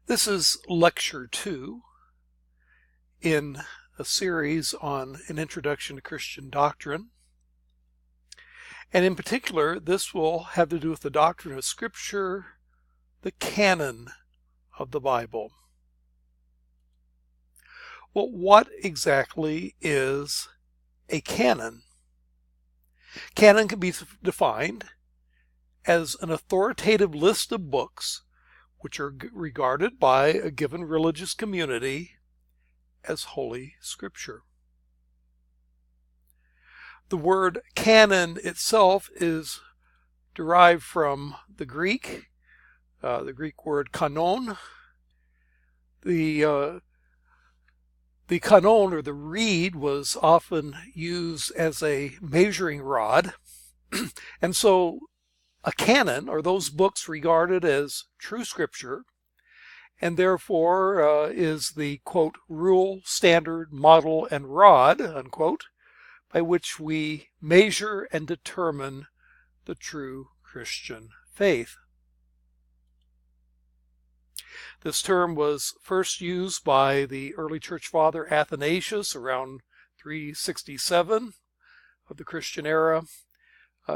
This is Lecture 2 in a series on an introduction to Christian doctrine. And in particular, this will have to do with the doctrine of Scripture, the canon of the Bible. Well, what exactly is a canon? Canon can be defined as an authoritative list of books which are regarded by a given religious community as Holy Scripture. The word canon itself is derived from the Greek word kanon. The kanon, or the reed, was often used as a measuring rod, and so a canon are those books regarded as true Scripture, and therefore is the, quote, rule, standard, model, and rod, unquote, by which we measure and determine the true Christian faith. This term was first used by the early church father Athanasius around 367 of the Christian era,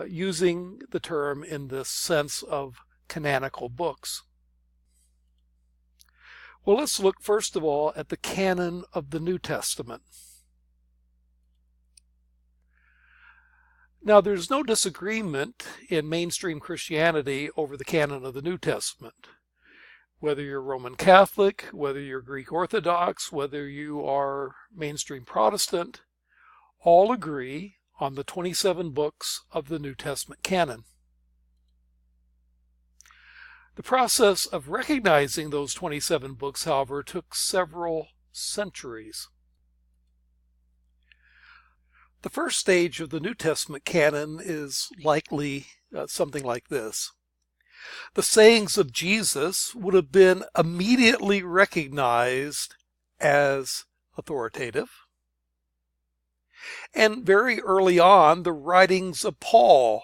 using the term in this sense of canonical books. Well, let's look first of all at the canon of the New Testament. Now, there's no disagreement in mainstream Christianity over the canon of the New Testament. Whether you're Roman Catholic, whether you're Greek Orthodox, whether you are mainstream Protestant, all agree on the 27 books of the New Testament canon. The process of recognizing those 27 books, however, took several centuries. The first stage of the New Testament canon is likely something like this. The sayings of Jesus would have been immediately recognized as authoritative. And very early on, the writings of Paul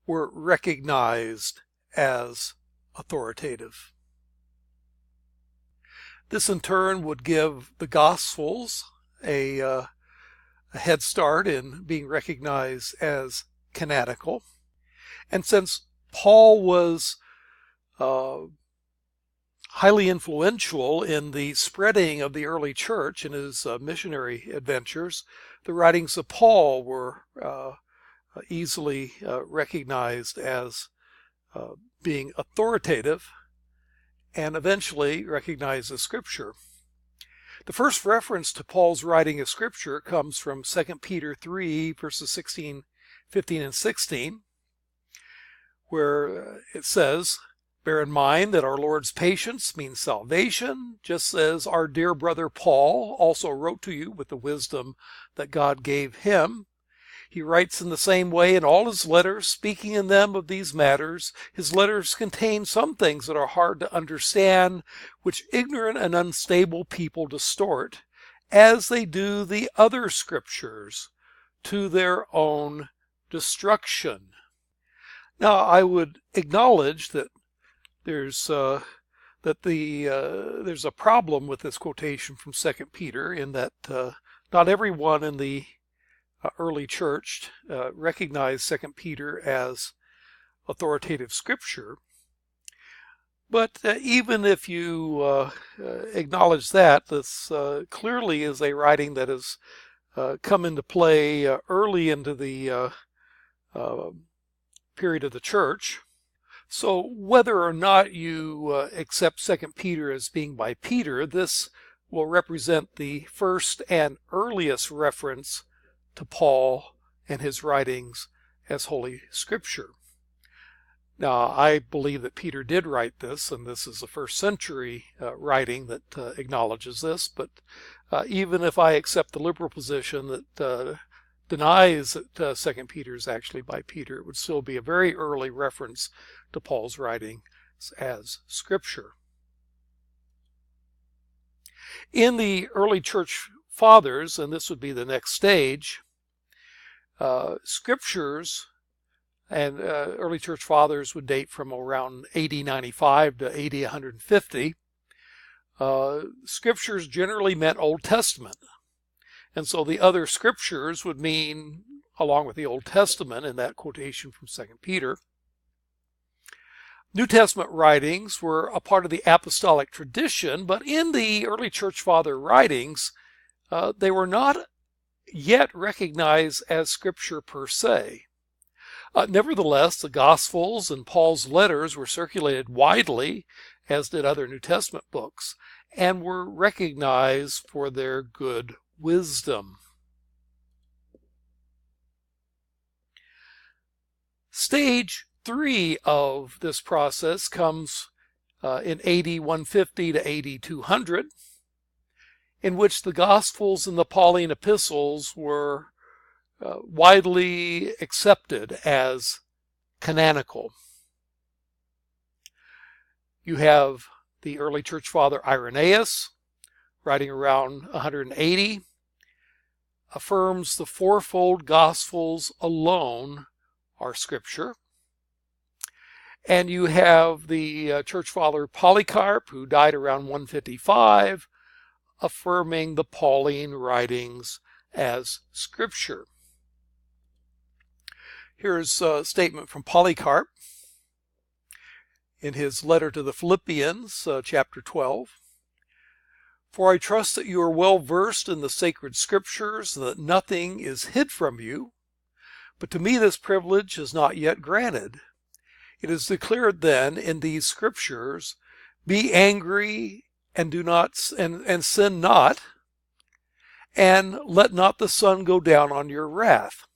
were recognized as authoritative. This in turn would give the Gospels a head start in being recognized as canonical. And since Paul was highly influential in the spreading of the early church in his missionary adventures, the writings of Paul were easily recognized as being authoritative and eventually recognized as Scripture. The first reference to Paul's writing of Scripture comes from 2 Peter 3, verses 15 and 16, where it says, "Bear in mind that our Lord's patience means salvation, just as our dear brother Paul also wrote to you with the wisdom that God gave him. He writes in the same way in all his letters, speaking in them of these matters. His letters contain some things that are hard to understand, which ignorant and unstable people distort, as they do the other Scriptures, to their own destruction." Now, I would acknowledge that there's a problem with this quotation from 2 Peter in that not everyone in the early church recognized 2 Peter as authoritative Scripture. But even if you acknowledge that, this clearly is a writing that has come into play early into the period of the church. So whether or not you accept 2 Peter as being by Peter, this will represent the first and earliest reference to Paul and his writings as Holy Scripture. Now, I believe that Peter did write this, and this is a first century writing that acknowledges this, but even if I accept the liberal position that denies that 2 Peter is actually by Peter, it would still be a very early reference to Paul's writing as Scripture. In the early church fathers, and this would be the next stage, Scriptures and early church fathers would date from around AD 95 to AD 150. scriptures generally meant Old Testament. And so the other scriptures would mean, along with the Old Testament in that quotation from 2 Peter, New Testament writings were a part of the apostolic tradition, but in the early church father writings, they were not yet recognized as scripture per se. Nevertheless, the Gospels and Paul's letters were circulated widely, as did other New Testament books, and were recognized for their good wisdom. Stage 3 of this process comes in AD 150 to AD 200, in which the Gospels and the Pauline epistles were widely accepted as canonical. You have the early church father Irenaeus, writing around 180, affirms the fourfold Gospels alone are scripture. And you have the church father Polycarp, who died around 155, affirming the Pauline writings as scripture. Here's a statement from Polycarp in his letter to the Philippians, chapter 12. For I trust that you are well versed in the sacred scriptures, and that nothing is hid from you. But to me this privilege is not yet granted. It is declared then in these scriptures, be angry and do not and sin not, and let not the sun go down on your wrath.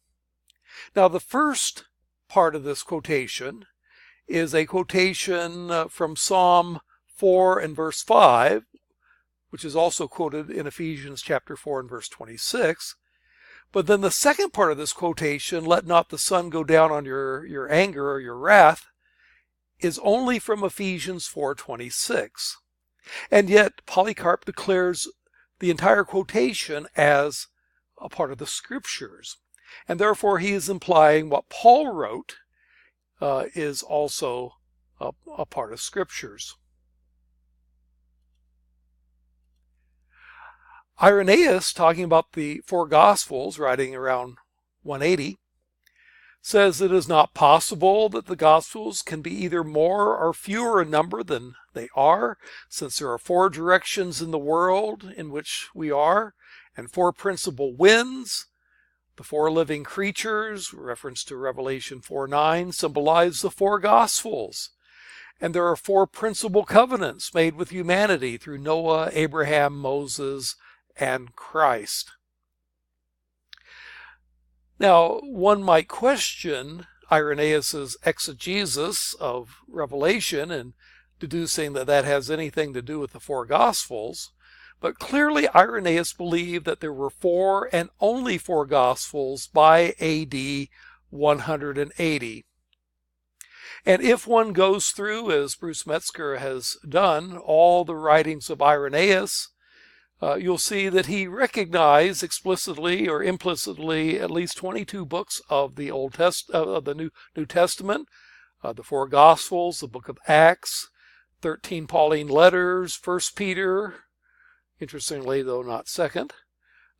Now the first part of this quotation is a quotation from Psalm 4 and verse 5, which is also quoted in Ephesians chapter 4 and verse 26. But then the second part of this quotation, let not the sun go down on your anger or your wrath, is only from Ephesians 4:26. And yet Polycarp declares the entire quotation as a part of the scriptures. And therefore he is implying what Paul wrote is also a part of scriptures. Irenaeus, talking about the four Gospels, writing around 180, says it is not possible that the Gospels can be either more or fewer in number than they are, since there are four directions in the world in which we are, and four principal winds. The four living creatures, reference to Revelation 4:9, symbolize the four Gospels. And there are four principal covenants made with humanity through Noah, Abraham, Moses, and Christ. Now, one might question Irenaeus' exegesis of Revelation and deducing that that has anything to do with the four Gospels, but clearly Irenaeus believed that there were four and only four Gospels by AD 180. And if one goes through, as Bruce Metzger has done, all the writings of Irenaeus, you'll see that he recognized explicitly or implicitly at least 22 books of the of the New Testament, the four Gospels, the book of Acts, 13 Pauline letters, 1 Peter, interestingly though not 2nd,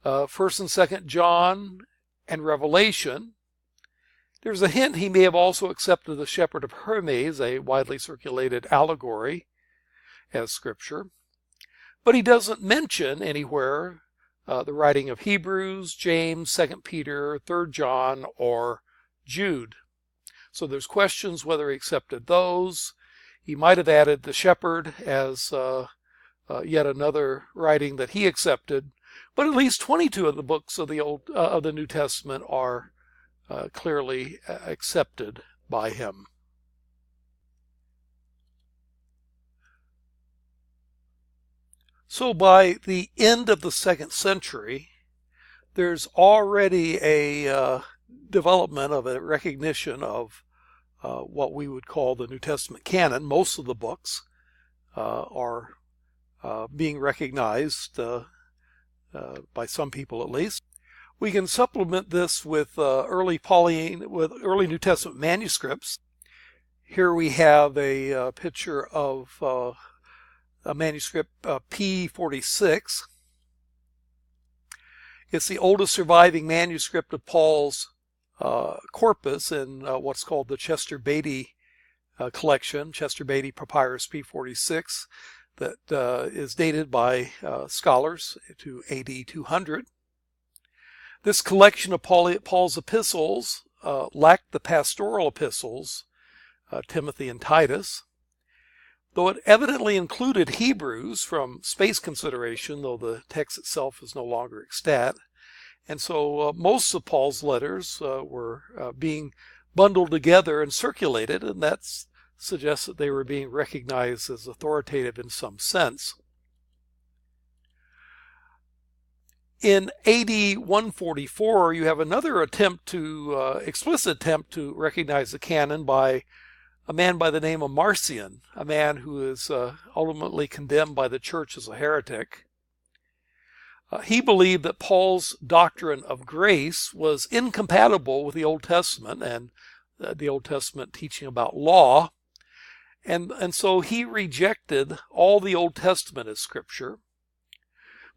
1st and 2nd John, and Revelation. There's a hint he may have also accepted the Shepherd of Hermes, a widely circulated allegory, as scripture. But he doesn't mention anywhere the writing of Hebrews, James, 2 Peter, 3 John, or Jude. So there's questions whether he accepted those. He might have added the shepherd as yet another writing that he accepted. But at least 22 of the books of the New Testament are clearly accepted by him. So by the end of the 2nd century, there's already a development of a recognition of what we would call the New Testament canon. Most of the books are being recognized by some people at least. We can supplement this with early New Testament manuscripts. Here we have a picture of a manuscript P46. It's the oldest surviving manuscript of Paul's corpus in what's called the Chester Beatty collection, Chester Beatty Papyrus P46, that is dated by scholars to AD 200. This collection of Paul's epistles lacked the pastoral epistles, Timothy and Titus, though it evidently included Hebrews from space consideration, though the text itself is no longer extant. And so most of Paul's letters were being bundled together and circulated, and that suggests that they were being recognized as authoritative in some sense. In AD 144, you have another explicit attempt to recognize the canon by a man by the name of Marcion, a man who is ultimately condemned by the church as a heretic. He believed that Paul's doctrine of grace was incompatible with the Old Testament and the Old Testament teaching about law, and so he rejected all the Old Testament as Scripture.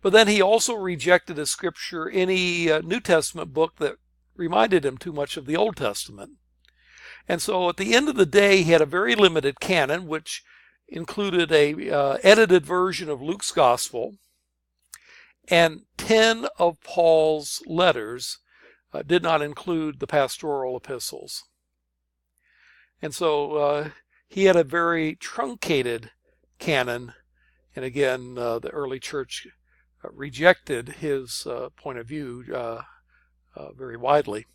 But then he also rejected as Scripture any New Testament book that reminded him too much of the Old Testament. And so at the end of the day, he had a very limited canon, which included a edited version of Luke's Gospel, and 10 of Paul's letters did not include the pastoral epistles. And so he had a very truncated canon, and again, the early church rejected his point of view very widely.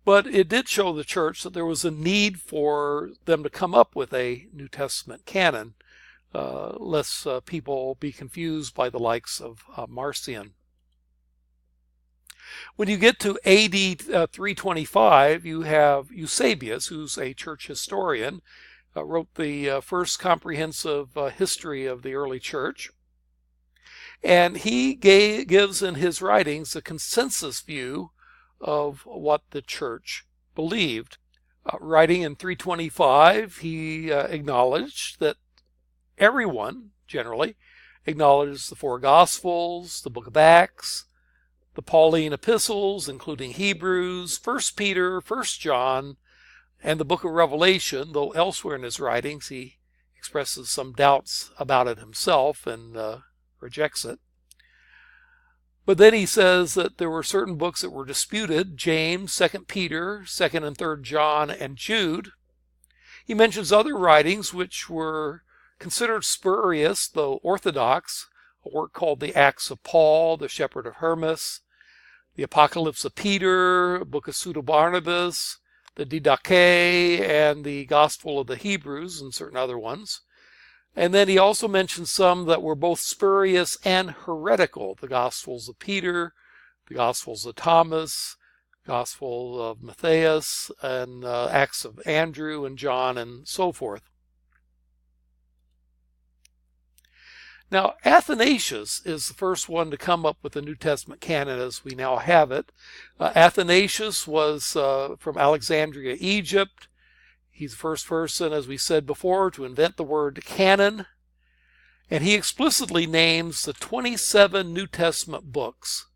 But it did show the church that there was a need for them to come up with a New Testament canon, lest people be confused by the likes of Marcion. When you get to AD 325, you have Eusebius, who's a church historian, wrote the first comprehensive history of the early church. And he gives in his writings a consensus view of what the church believed. Writing in 325, he acknowledged that everyone, generally, acknowledges the four Gospels, the book of Acts, the Pauline epistles, including Hebrews, 1 Peter, 1 John, and the book of Revelation, though elsewhere in his writings he expresses some doubts about it himself and rejects it. But then he says that there were certain books that were disputed: James, 2 Peter, 2nd and 3rd John, and Jude. He mentions other writings which were considered spurious, though orthodox, a work called the Acts of Paul, the Shepherd of Hermas, the Apocalypse of Peter, a book of Pseudo-Barnabas, the Didache, and the Gospel of the Hebrews, and certain other ones. And then he also mentions some that were both spurious and heretical: the Gospels of Peter, the Gospels of Thomas, Gospel of Matthias, and Acts of Andrew and John, and so forth. Now, Athanasius is the first one to come up with the New Testament canon as we now have it. Athanasius was from Alexandria, Egypt. He's the first person, as we said before, to invent the word canon. And he explicitly names the 27 New Testament books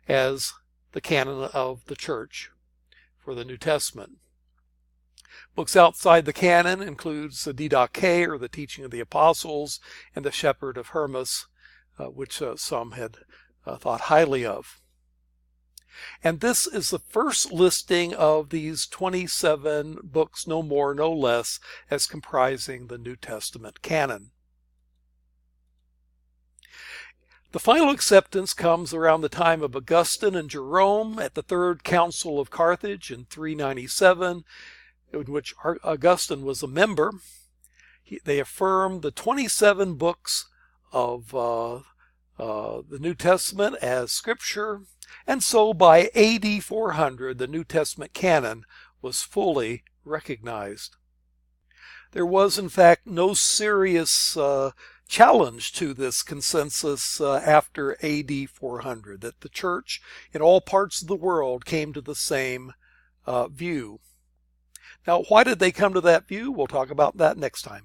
as the canon of the church for the New Testament. Books outside the canon includes the Didache, or the Teaching of the Apostles, and the Shepherd of Hermas, which some had thought highly of. And this is the first listing of these 27 books, no more, no less, as comprising the New Testament canon. The final acceptance comes around the time of Augustine and Jerome at the Third Council of Carthage in 397, in which Augustine was a member. They affirmed the 27 books of the New Testament as Scripture, and so by AD 400, the New Testament canon was fully recognized. There was, in fact, no serious challenge to this consensus after AD 400, that the church in all parts of the world came to the same view. Now, why did they come to that view? We'll talk about that next time.